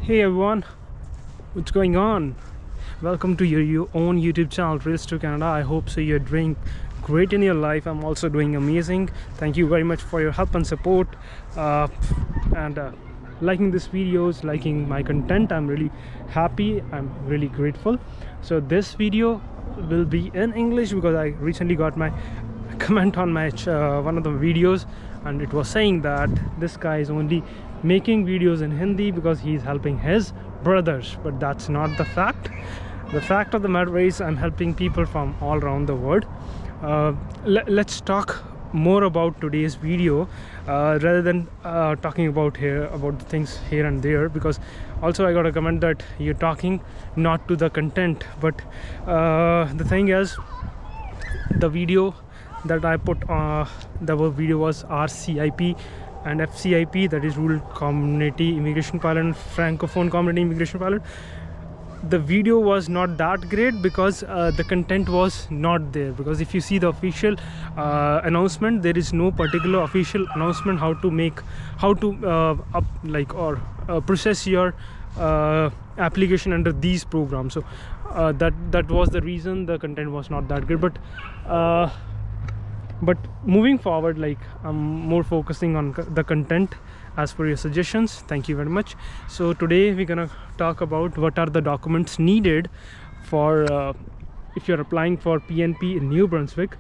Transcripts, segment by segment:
Hey everyone, what's going on? Welcome to your own YouTube channel, Race to Canada. I hope so you're doing great in your life. I'm also doing amazing. Thank you very much for your help and support and liking these videos, liking my content. I'm really happy. I'm really grateful. So this video will be in English because I recently got my comment on my one of the videos, and it was saying that this guy is only making videos in Hindi because he's helping his brothers, but that's not the fact. The fact of the matter is I'm helping people from all around the world. Let's talk more about today's video rather than talking about the things here and there, because also I got a comment that you're talking not to the content. But the thing is, the video that I put the video was RCIP and FCIP, that is Rural Community Immigration Pilot and Francophone Community Immigration Pilot. The video was not that great because the content was not there, because if you see the official announcement, there is no particular official announcement how to process your application under these programs. So that was the reason the content was not that good. But moving forward, like, I'm more focusing on the content as per your suggestions. Thank you very much. So today we're gonna talk about what are the documents needed for if you're applying for PNP in New Brunswick.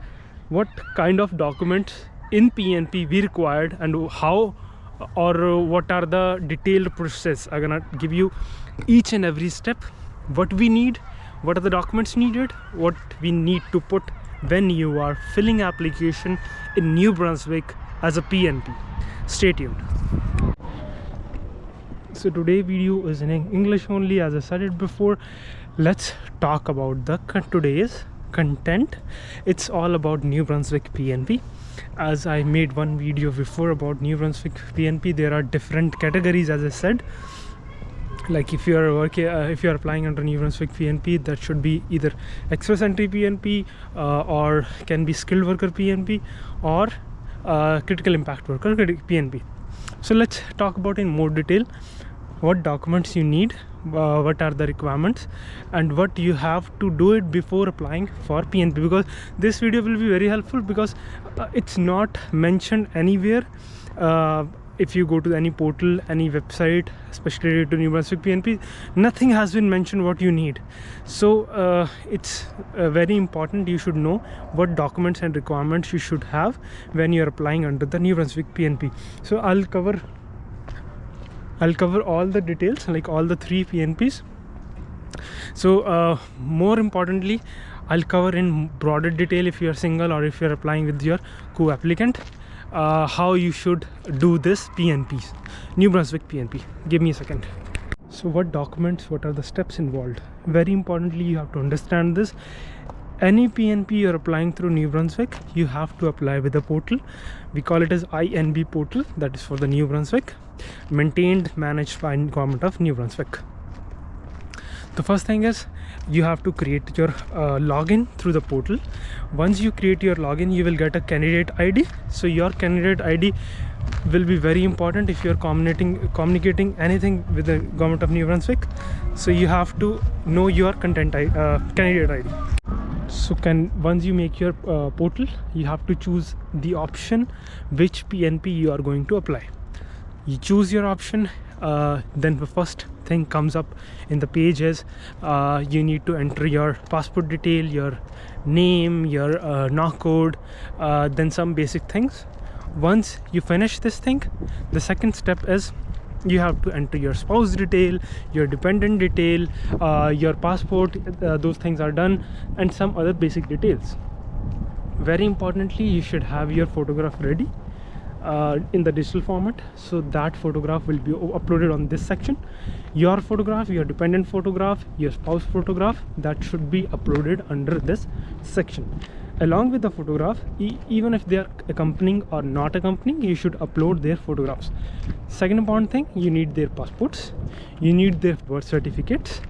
What kind of documents in PNP we required, and how, or what are the detailed process. I'm gonna give you each and every step, what we need, what are the documents needed, what we need to put when you are filling application in New Brunswick as a PNP. Stay tuned. So today video is in English only, as I said it before. Let's talk about the today's content. It's all about New Brunswick PNP. As I made one video before about New Brunswick PNP, there are different categories, as I said. Like if you are working, if you are applying under New Brunswick PNP, that should be either express entry PNP or can be skilled worker PNP or critical impact worker PNP. So let's talk about in more detail what documents you need, what are the requirements, and what you have to do it before applying for PNP, because this video will be very helpful, because it's not mentioned anywhere. If you go to any portal, any website, especially related to New Brunswick PNP, nothing has been mentioned what you need. So it's very important. You should know what documents and requirements you should have when you're applying under the New Brunswick PNP. So I'll cover all the details, like all the 3 PNPs. So more importantly, I'll cover in broader detail if you're single or if you're applying with your co-applicant, how you should do this PNPs, New Brunswick PNP. Give me a second. So what documents, what are the steps involved? Very importantly, you have to understand this. Any PNP you're applying through New Brunswick, you have to apply with a portal. We call it as INB portal, that is for the New Brunswick, maintained, managed by Government of New Brunswick. The first thing is you have to create your login through the portal. Once you create your login, you will get a candidate ID. So your candidate ID will be very important if you're communicating anything with the Government of New Brunswick. So you have to know your candidate ID. So once you make your portal, you have to choose the option which PNP you are going to apply. You choose your option, then the first thing comes up in the page is you need to enter your passport detail, your name, your NOC code, then some basic things. Once you finish this thing, the second step is you have to enter your spouse detail, your dependent detail, your passport, those things are done, and some other basic details. Very importantly, you should have your photograph ready in the digital format, so that photograph will be uploaded on this section. Your photograph, your dependent photograph, your spouse photograph, that should be uploaded under this section. Along with the photograph, even if they are accompanying or not accompanying, you should upload their photographs. Second important thing, you need their passports, you need their birth certificates,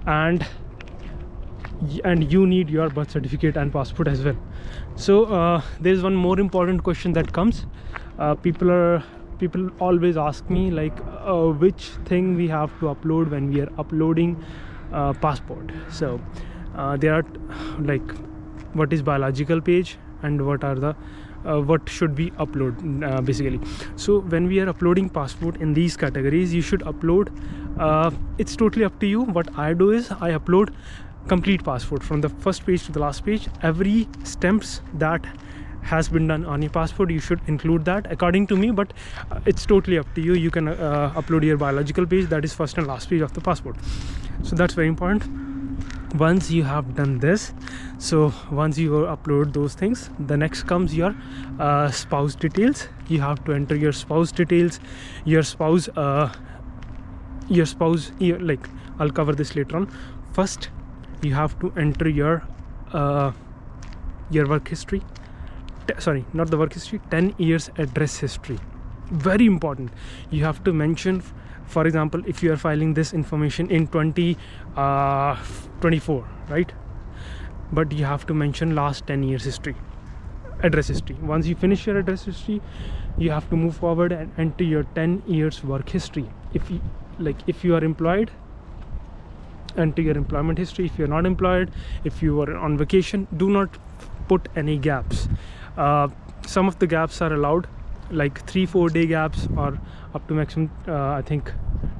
and you need your birth certificate and passport as well. So there is one more important question that comes. People are people always ask me like which thing we have to upload when we are uploading passport. So there are like what is biological page and what are the what should we upload basically. So when we are uploading passport in these categories, you should upload it's totally up to you. What I do is I upload complete passport from the first page to the last page. Every stamps that has been done on your passport, you should include that according to me, but it's totally up to you. You can upload your biological page, that is first and last page of the passport. So that's very important. Once you have done this, so once you upload those things, the next comes your spouse details. You have to enter your spouse details, your spouse like I'll cover this later on. First you have to enter your work history, sorry, not the work history, 10 years address history. Very important. You have to mention, for example, if you are filing this information in 2024, right, but you have to mention last 10 years history, address history. Once you finish your address history, you have to move forward and enter your 10 years work history. If you are employed, enter your employment history. If you're not employed, if you are on vacation, do not put any gaps. Some of the gaps are allowed, like 3-4 day gaps, or up to maximum I think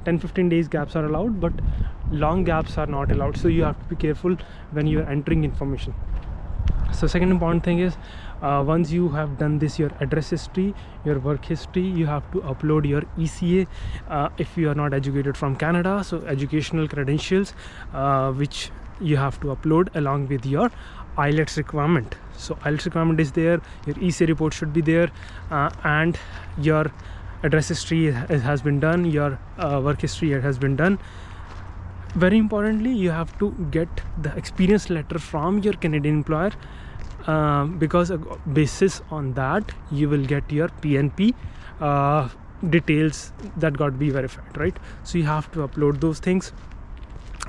10-15 days gaps are allowed, but long gaps are not allowed. So you have to be careful when you are entering information. So second important thing is once you have done this, your address history, your work history, you have to upload your ECA if you are not educated from Canada, so educational credentials, which you have to upload along with your IELTS requirement. So IELTS requirement is there, your ECA report should be there, and your address history has been done, your work history has been done. Very importantly, you have to get the experience letter from your Canadian employer, because basis on that you will get your PNP details that got to be verified, right? So you have to upload those things.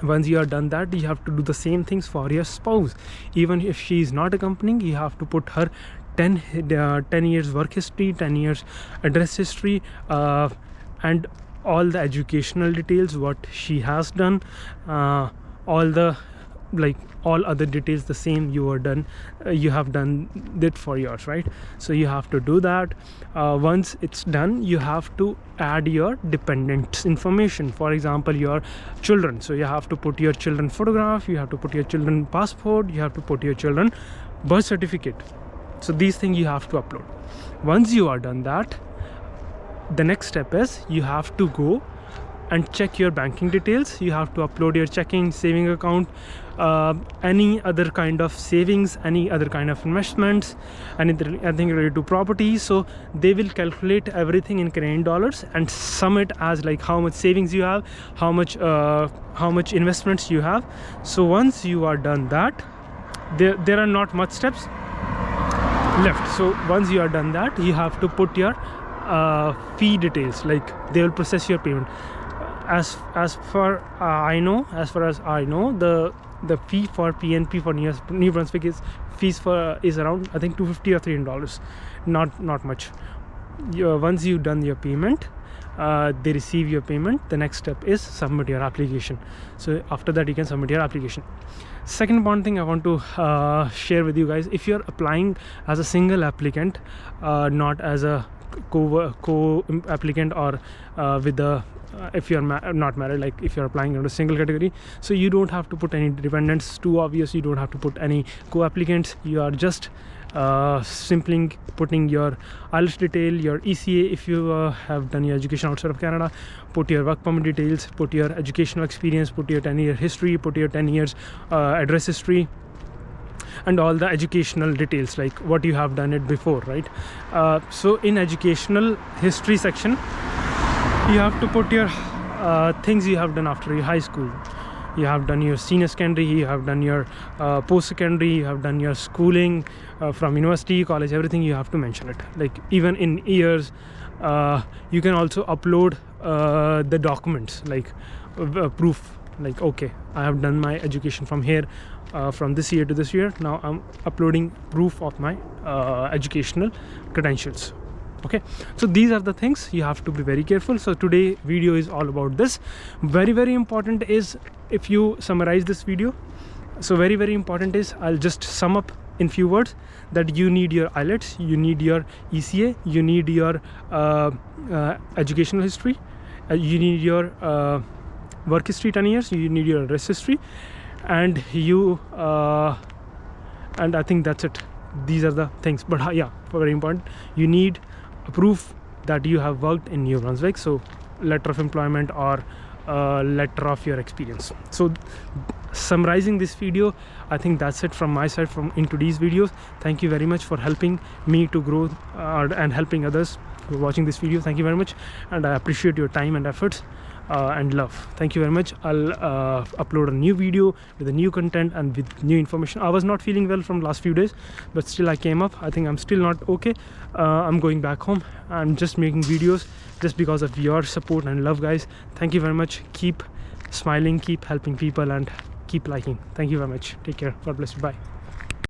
Once you are done that, you have to do the same things for your spouse. Even if she is not accompanying, you have to put her 10 years work history, 10 years address history, and all the educational details, what she has done, all the all other details the same you are done, you have done that for yours, right? So you have to do that. Once it's done, you have to add your dependents information, for example your children. So you have to put your children photograph, you have to put your children passport, you have to put your children birth certificate. So these things you have to upload. Once you are done that, the next step is you have to go and check your banking details. You have to upload your checking, saving account, any other kind of savings, any other kind of investments, anything related to property. So they will calculate everything in Canadian dollars and sum it as like how much savings you have, how much investments you have. So once you are done that, there are not much steps left. So once you are done that, you have to put your fee details, like they will process your payment. As far as I know, the fee for PNP for New Brunswick is around I think $250 or $300, not much. Once you've done your payment, they receive your payment. The next step is submit your application. So after that you can submit your application. Second important thing I want to share with you guys, if you're applying as a single applicant, not as a co-applicant or with the if you're not married, like if you're applying under a single category, so you don't have to put any dependents, too obvious. You don't have to put any co-applicants. You are just simply putting your IELTS detail, your ECA if you have done your education outside of Canada, put your work permit details, put your educational experience, put your 10-year history, put your 10 years address history, and all the educational details, like what you have done it before, right? So in educational history section, you have to put your things you have done after your high school. You have done your senior secondary, you have done your post-secondary, you have done your schooling from university, college, everything you have to mention it. Like even in years, you can also upload the documents, like proof, like okay, I have done my education from here, from this year to this year. Now I'm uploading proof of my educational credentials. Okay, so these are the things you have to be very careful. So today video is all about this. Very important is, if you summarize this video, so very important is, I'll just sum up in few words, that you need your IELTS, you need your ECA, you need your educational history, you need your work history 10 years, you need your rest history, and you and I think that's it. These are the things. But yeah, very important, you need a proof that you have worked in New Brunswick, so letter of employment or letter of your experience. So summarizing this video, I think that's it from my side from in today's videos. Thank you very much for helping me to grow and helping others who are watching this video. Thank you very much, and I appreciate your time and efforts and love. Thank you very much. I'll upload a new video with a new content and with new information. I was not feeling well from last few days, but still I came up. I think I'm still not okay. I'm going back home. I'm just making videos just because of your support and love, guys. Thank you very much. Keep smiling, keep helping people, and keep liking. Thank you very much. Take care. God bless you. Bye.